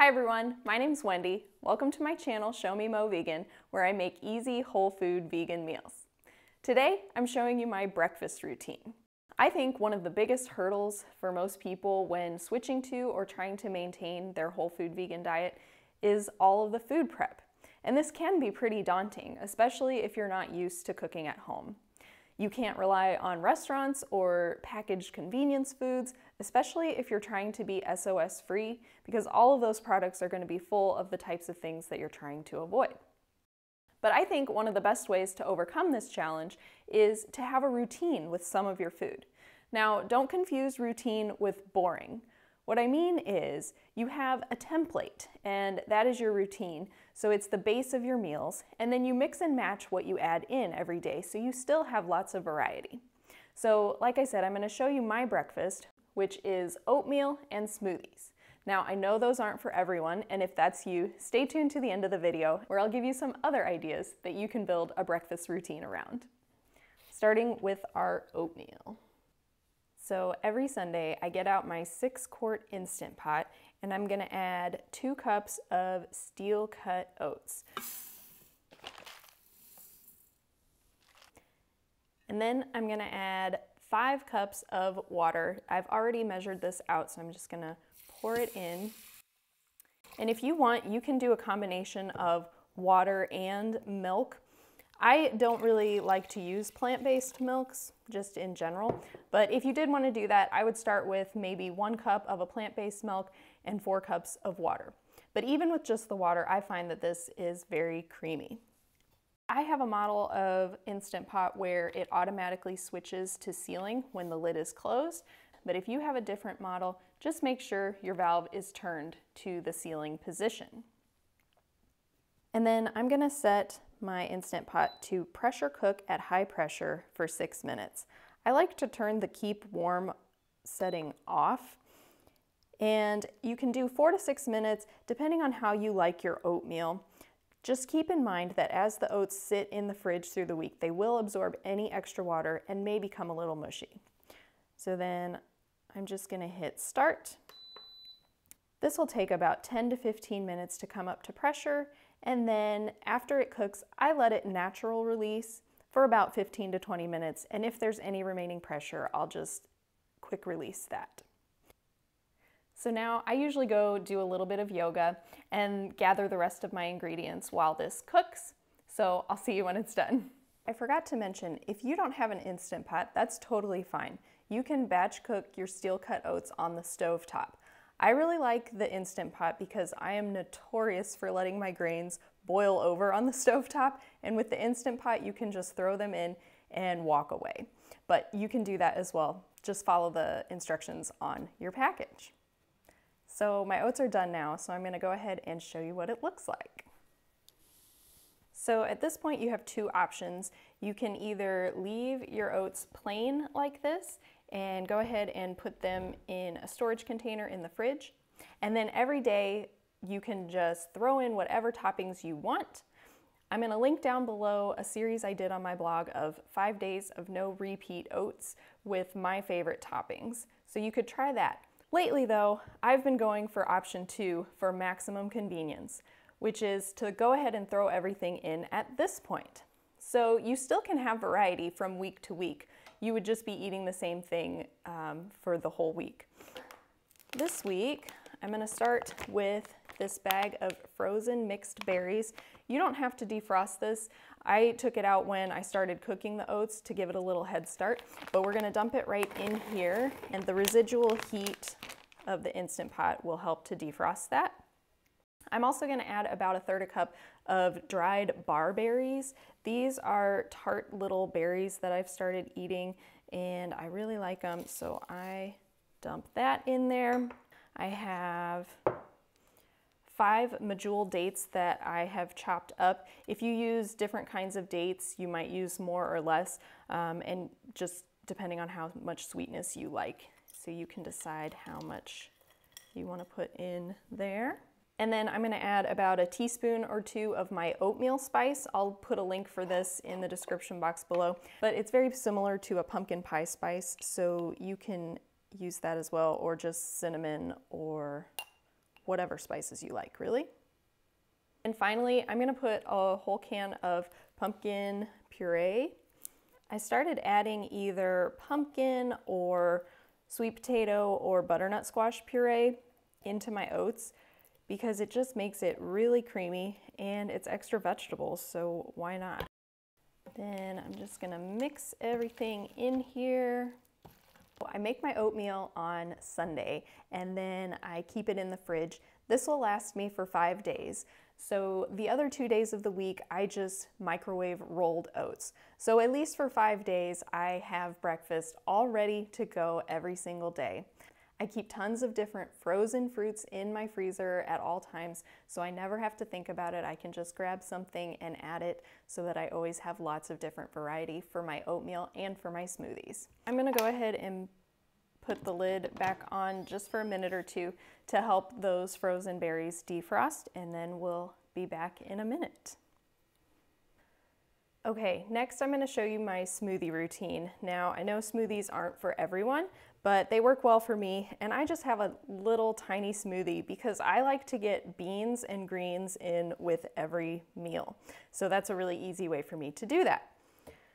Hi everyone, my name's Wendy. Welcome to my channel, Show Me Mo Vegan, where I make easy, whole food vegan meals. Today, I'm showing you my breakfast routine. I think one of the biggest hurdles for most people when switching to or trying to maintain their whole food vegan diet is all of the food prep. And this can be pretty daunting, especially if you're not used to cooking at home. You can't rely on restaurants or packaged convenience foods, especially if you're trying to be SOS free, because all of those products are going to be full of the types of things that you're trying to avoid. But I think one of the best ways to overcome this challenge is to have a routine with some of your food. Now, don't confuse routine with boring. What I mean is you have a template, and that is your routine. So it's the base of your meals, and then you mix and match what you add in every day so you still have lots of variety. So like I said, I'm going to show you my breakfast, which is oatmeal and smoothies. Now, I know those aren't for everyone, and if that's you, stay tuned to the end of the video where I'll give you some other ideas that you can build a breakfast routine around. Starting with our oatmeal. So every Sunday, I get out my 6-quart Instant Pot, and I'm gonna add 2 cups of steel-cut oats. And then I'm gonna add 5 cups of water. I've already measured this out, so I'm just gonna pour it in. And if you want, you can do a combination of water and milk. I don't really like to use plant-based milks, just in general, but if you did want to do that, I would start with maybe 1 cup of a plant-based milk and 4 cups of water. But even with just the water, I find that this is very creamy. I have a model of Instant Pot where it automatically switches to sealing when the lid is closed, but if you have a different model, just make sure your valve is turned to the sealing position. And then I'm gonna set my Instant Pot to pressure cook at high pressure for 6 minutes. I like to turn the keep warm setting off, and you can do 4 to 6 minutes depending on how you like your oatmeal. Just keep in mind that as the oats sit in the fridge through the week, they will absorb any extra water and may become a little mushy. So then I'm just gonna hit start. This will take about 10 to 15 minutes to come up to pressure, and then after it cooks, I let it natural release for about 15 to 20 minutes, and if there's any remaining pressure, I'll just quick release that. So now I usually go do a little bit of yoga and gather the rest of my ingredients while this cooks, so I'll see you when it's done. I forgot to mention, if you don't have an Instant Pot, that's totally fine. You can batch cook your steel-cut oats on the stove top. I really like the Instant Pot because I am notorious for letting my grains boil over on the stovetop, and with the Instant Pot you can just throw them in and walk away. But you can do that as well. Just follow the instructions on your package. So my oats are done now, so I'm going to go ahead and show you what it looks like. So at this point you have 2 options. You can either leave your oats plain like this and go ahead and put them in a storage container in the fridge. And then every day you can just throw in whatever toppings you want. I'm gonna link down below a series I did on my blog of 5 days of no repeat oats with my favorite toppings. So you could try that. Lately though, I've been going for option 2 for maximum convenience, which is to go ahead and throw everything in at this point. So you still can have variety from week to week. You would just be eating the same thing for the whole week. This week, I'm gonna start with this bag of frozen mixed berries. You don't have to defrost this. I took it out when I started cooking the oats to give it a little head start, but we're gonna dump it right in here, and the residual heat of the Instant Pot will help to defrost that. I'm also going to add about 1/3 cup of dried barberries. These are tart little berries that I've started eating and I really like them, so I dump that in there. I have 5 medjool dates that I have chopped up. If you use different kinds of dates, you might use more or less, and just depending on how much sweetness you like. So you can decide how much you want to put in there. And then I'm going to add about a teaspoon or 2 of my oatmeal spice. I'll put a link for this in the description box below, but it's very similar to a pumpkin pie spice, so you can use that as well, or just cinnamon or whatever spices you like, really. And finally, I'm gonna put a whole can of pumpkin puree. I started adding either pumpkin or sweet potato or butternut squash puree into my oats because it just makes it really creamy and it's extra vegetables, so why not? Then I'm just gonna mix everything in here. I make my oatmeal on Sunday and then I keep it in the fridge. This will last me for 5 days. So the other 2 days of the week, I just microwave rolled oats. So at least for 5 days, I have breakfast all ready to go every single day. I keep tons of different frozen fruits in my freezer at all times, so I never have to think about it. I can just grab something and add it so that I always have lots of different variety for my oatmeal and for my smoothies. I'm gonna go ahead and put the lid back on just for a minute or two to help those frozen berries defrost, and then we'll be back in a minute. Okay, next I'm going to show you my smoothie routine. Now, I know smoothies aren't for everyone, but they work well for me, and I just have a little tiny smoothie because I like to get beans and greens in with every meal. So that's a really easy way for me to do that.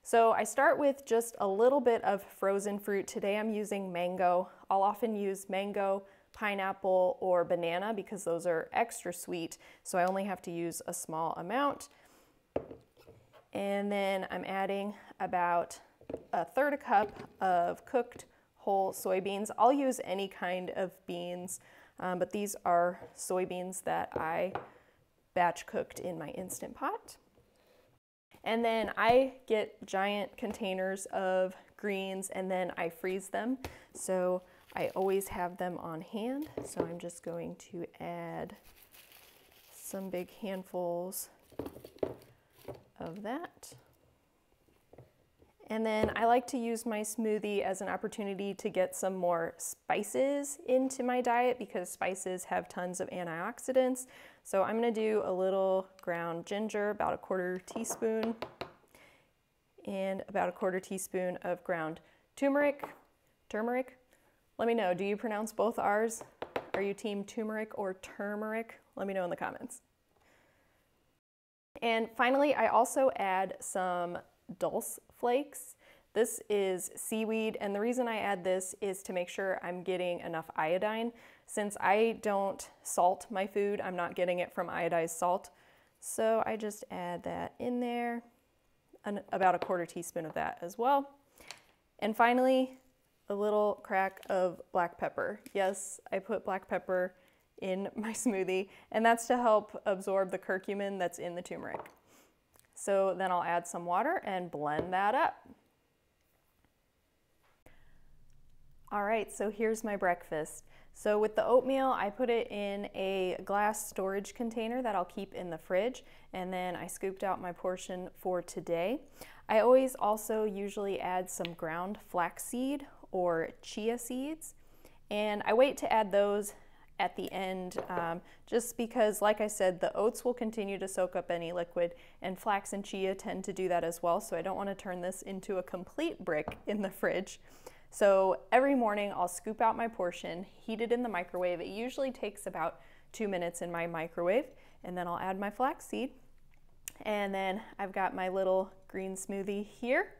So I start with just a little bit of frozen fruit. Today I'm using mango. I'll often use mango, pineapple, or banana because those are extra sweet, so I only have to use a small amount. And then I'm adding about 1/3 cup of cooked whole soybeans. I'll use any kind of beans, but these are soybeans that I batch cooked in my Instant Pot. And then I get giant containers of greens and then I freeze them. So I always have them on hand. So I'm just going to add some big handfuls of that. And then I like to use my smoothie as an opportunity to get some more spices into my diet because spices have tons of antioxidants. So I'm going to do a little ground ginger, about 1/4 teaspoon, and about 1/4 teaspoon of ground turmeric. Let me know, do you pronounce both R's? Are you team turmeric or turmeric? Let me know in the comments. And finally, I also add some dulse flakes. This is seaweed, and the reason I add this is to make sure I'm getting enough iodine. Since I don't salt my food, I'm not getting it from iodized salt. So I just add that in there, about 1/4 teaspoon of that as well. And finally, a little crack of black pepper. Yes, I put black pepper in my smoothie, and that's to help absorb the curcumin that's in the turmeric. So then I'll add some water and blend that up. All right, so here's my breakfast. So with the oatmeal, I put it in a glass storage container that I'll keep in the fridge, and then I scooped out my portion for today. I always also usually add some ground flaxseed or chia seeds, and I wait to add those at the end just because, like I said, the oats will continue to soak up any liquid, and flax and chia tend to do that as well, so I don't want to turn this into a complete brick in the fridge. So every morning I'll scoop out my portion, heat it in the microwave. It usually takes about 2 minutes in my microwave, and then I'll add my flaxseed. And then I've got my little green smoothie here.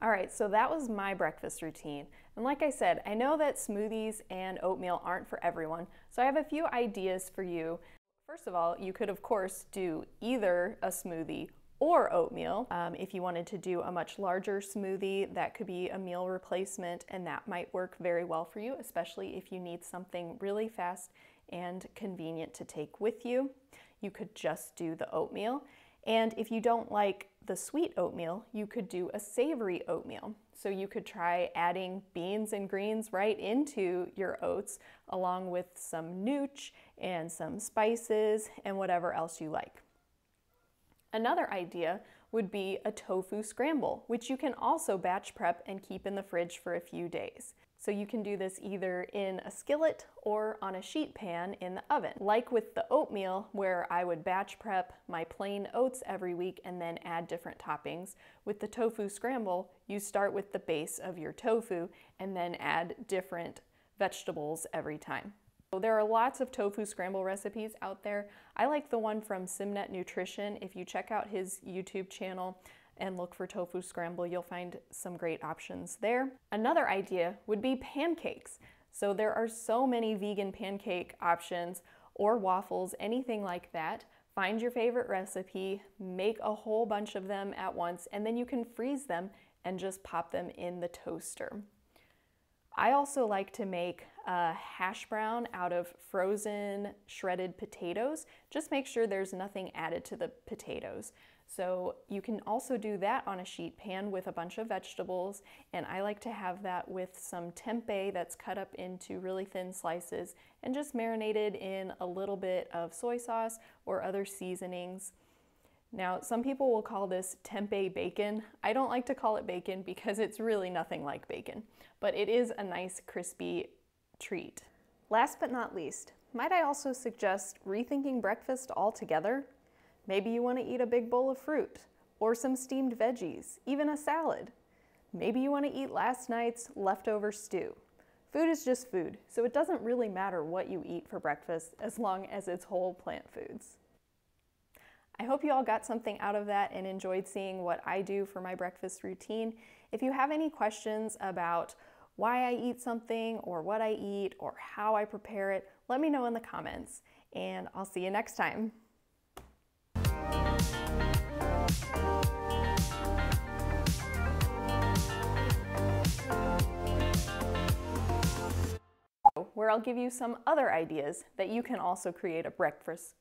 All right, so that was my breakfast routine. And like I said, I know that smoothies and oatmeal aren't for everyone, so I have a few ideas for you. First of all, you could of course do either a smoothie or oatmeal. If you wanted to do a much larger smoothie, that could be a meal replacement, and that might work very well for you, especially if you need something really fast and convenient to take with you. You could just do the oatmeal. And if you don't like the sweet oatmeal, you could do a savory oatmeal. So you could try adding beans and greens right into your oats, along with some nooch and some spices and whatever else you like. Another idea would be a tofu scramble, which you can also batch prep and keep in the fridge for a few days. So you can do this either in a skillet or on a sheet pan in the oven. Like with the oatmeal, where I would batch prep my plain oats every week and then add different toppings, with the tofu scramble, you start with the base of your tofu and then add different vegetables every time. There are lots of tofu scramble recipes out there. I like the one from Simnet Nutrition. If you check out his YouTube channel and look for tofu scramble, you'll find some great options there. Another idea would be pancakes. So there are so many vegan pancake options or waffles, anything like that. Find your favorite recipe, make a whole bunch of them at once, and then you can freeze them and just pop them in the toaster. I also like to make a hash brown out of frozen shredded potatoes. Just make sure there's nothing added to the potatoes. So you can also do that on a sheet pan with a bunch of vegetables, and I like to have that with some tempeh that's cut up into really thin slices and just marinated in a little bit of soy sauce or other seasonings. Now, some people will call this tempeh bacon. I don't like to call it bacon because it's really nothing like bacon, but it is a nice crispy treat. Last but not least, might I also suggest rethinking breakfast altogether? Maybe you want to eat a big bowl of fruit, or some steamed veggies, even a salad. Maybe you want to eat last night's leftover stew. Food is just food, so it doesn't really matter what you eat for breakfast as long as it's whole plant foods. I hope you all got something out of that and enjoyed seeing what I do for my breakfast routine. If you have any questions about why I eat something or what I eat or how I prepare it, let me know in the comments, and I'll see you next time. Where I'll give you some other ideas that you can also create a breakfast.